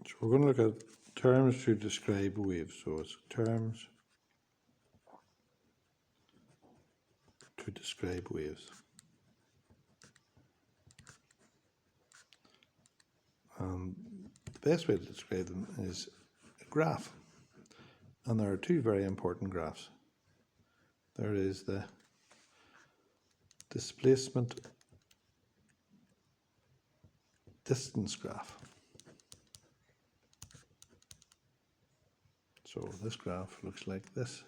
So we're going to look at terms to describe waves. So it's terms to describe waves. And the best way to describe them is a graph. And there are two very important graphs. There is the displacement distance graph. So this graph looks like this.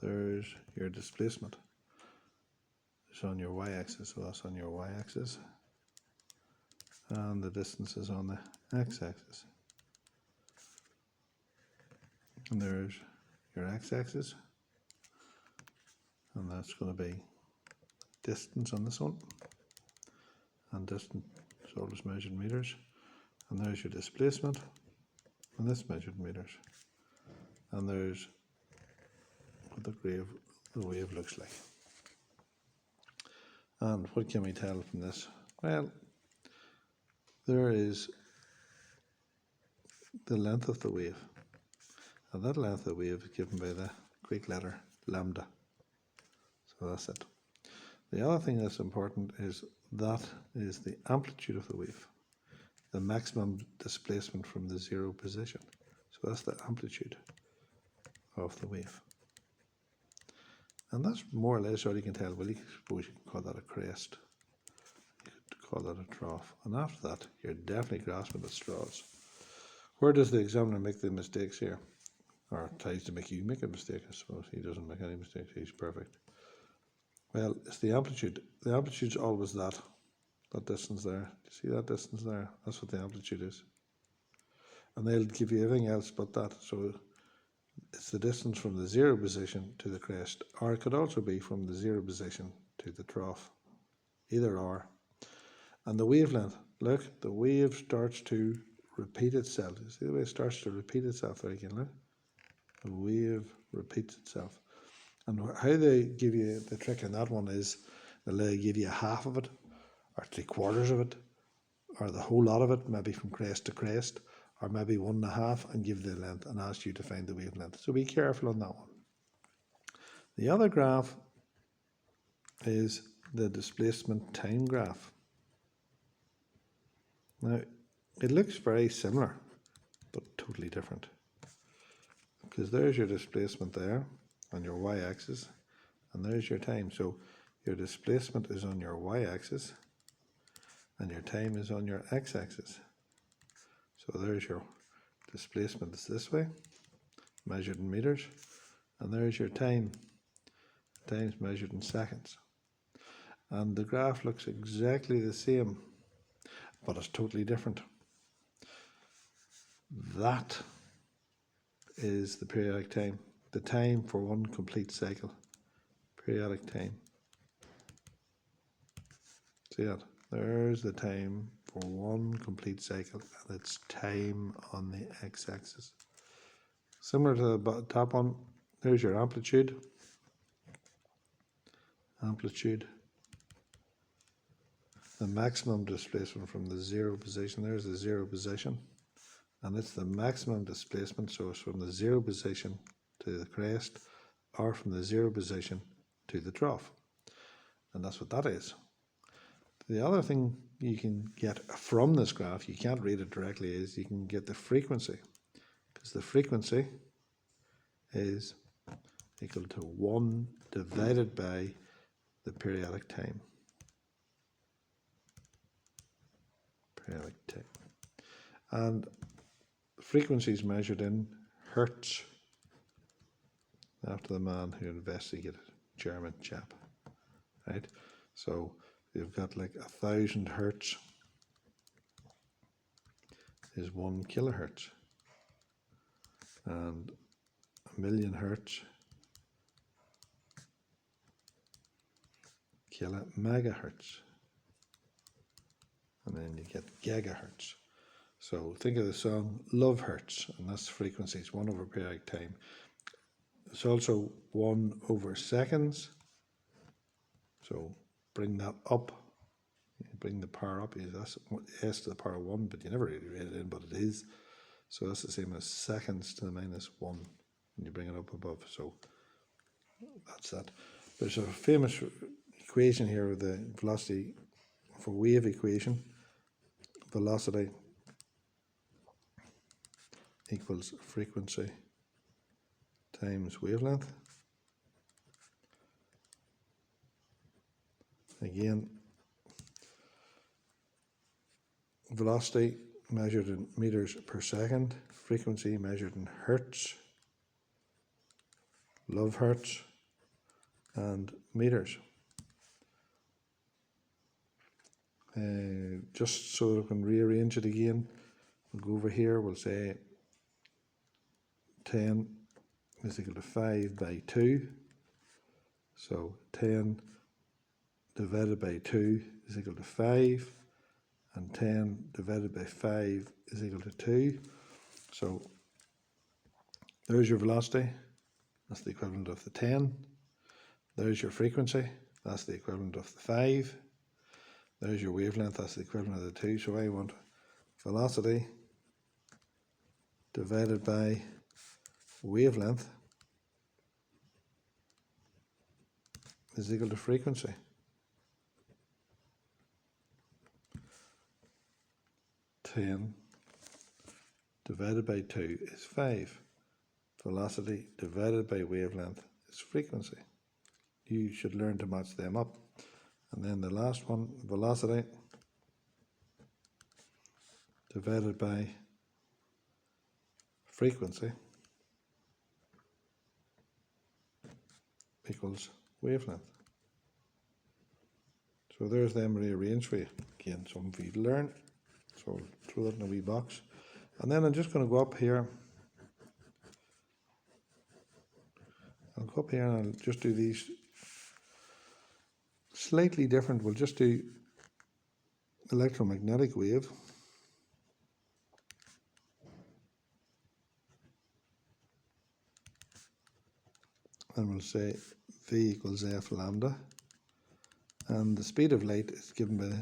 There's your displacement. It's on your y-axis, so that's on your y-axis. And the distance is on the x-axis. And there's your x-axis. And that's going to be distance on this one. And distance is always measured in meters. And there's your displacement. And this measured in meters. And there's what the wave looks like. And what can we tell from this? Well, there is the length of the wave. And that length of the wave is given by the Greek letter lambda. So that's it. The other thing that's important is that is the amplitude of the wave, the maximum displacement from the zero position. So that's the amplitude of the wave. And that's more or less all you can tell. Well, you suppose you can call that a crest. You could call that a trough. And after that, you're definitely grasping at straws. Where does the examiner make the mistakes here? Or tries to make you make a mistake, I suppose. He doesn't make any mistakes. He's perfect. Well, it's the amplitude. The amplitude's always that distance there. Do you see that distance there? That's what the amplitude is. And they'll give you everything else but that. So it's the distance from the zero position to the crest, or it could also be from the zero position to the trough, either or. And the wavelength, look, the wave starts to repeat itself. You see the way it starts to repeat itself there again, look? The wave repeats itself. And how they give you the trick in that one is they'll give you half of it, or 3/4 of it, or the whole lot of it, maybe from crest to crest, or maybe 1.5, and give the length and ask you to find the wavelength. So be careful on that one. The other graph is the displacement time graph. Now, it looks very similar, but totally different. Because there's your displacement there on your y-axis, and there's your time. So your displacement is on your y-axis, and your time is on your x-axis. So there's your displacement is this way, measured in meters, and there's your time. Time's measured in seconds. And the graph looks exactly the same, but it's totally different. That is the periodic time, the time for one complete cycle. Periodic time. See that? There's the time for one complete cycle, and it's time on the x-axis. Similar to the top one, there's your amplitude. Amplitude. The maximum displacement from the zero position, there's the zero position. And it's the maximum displacement, so it's from the zero position to the crest, or from the zero position to the trough. And that's what that is. The other thing you can get from this graph, you can't read it directly, is you can get the frequency. Because the frequency is equal to 1 divided by the periodic time. Periodic time. And frequency is measured in hertz, after the man who investigated, German chap, right? So you've got like 1,000 hertz is 1 kilohertz, and 1,000,000 hertz megahertz, and then you get gigahertz. So think of the song Love Hertz, and that's frequency, it's 1 over periodic time. It's also 1 over seconds, so bring that up, bring the power up, that's s to the power 1, but you never really read it in, but it is. So that's the same as seconds to the minus 1 when you bring it up above. So that's that. There's a famous equation here with the velocity for wave equation. Velocity equals frequency times wavelength. Again, velocity measured in meters per second, frequency measured in hertz, love hertz, and meters. Just so we can rearrange it again, we'll go over here, we'll say 10 is equal to 5 by 2. So 10 divided by 2 is equal to 5, and 10 divided by 5 is equal to 2. So there's your velocity, that's the equivalent of the 10. There's your frequency, that's the equivalent of the 5. There's your wavelength, that's the equivalent of the 2. So I want velocity divided by wavelength is equal to frequency. 10 divided by 2 is 5. Velocity divided by wavelength is frequency. You should learn to match them up. And then the last one, velocity divided by frequency equals wavelength. So there's them rearranged for you. Again, something for you to learn. So I'll throw that in a wee box. And then I'm just going to go up here. I'll go up here and I'll just do these slightly different. We'll just do electromagnetic wave. And we'll say V equals F lambda. And the speed of light is given by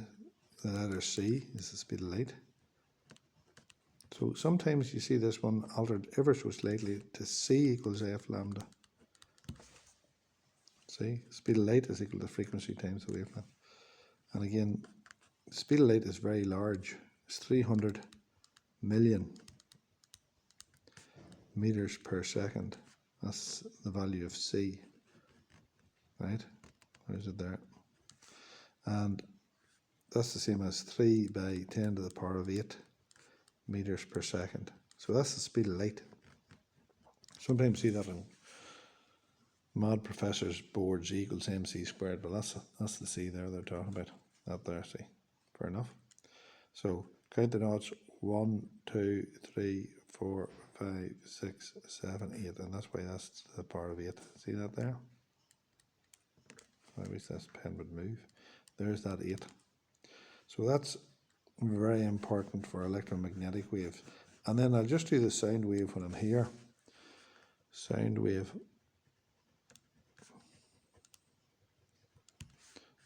the letter C, is the speed of light. So sometimes you see this one altered ever so slightly to C equals F lambda. See, speed of light is equal to frequency times the wavelength. And again, the speed of light is very large. It's 300 million meters per second. That's the value of C, right? Where is it there? And that's the same as 3 by 10 to the power of 8 meters per second. So that's the speed of light. Sometimes you see that in mad professors' boards, E equals mc squared, but that's the C there they're talking about. That there, see. Fair enough. So count the knots 1, 2, 3, 4, 5, 6, 7, 8, and that's why that's the power of 8. See that there? I wish this pen would move. There's that 8. So that's very important for electromagnetic waves. And then I'll just do the sound wave when I'm here. Sound wave.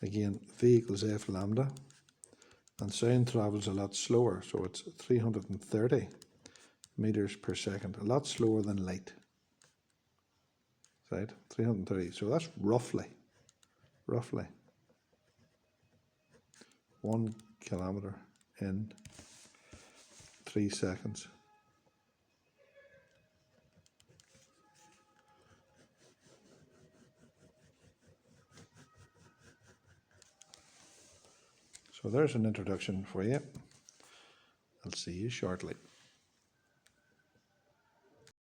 Again, V equals F lambda. And sound travels a lot slower, so it's 330 meters per second, a lot slower than light. Right, 330. So that's roughly 1 kilometer in 3 seconds. So there's an introduction for you. I'll see you shortly.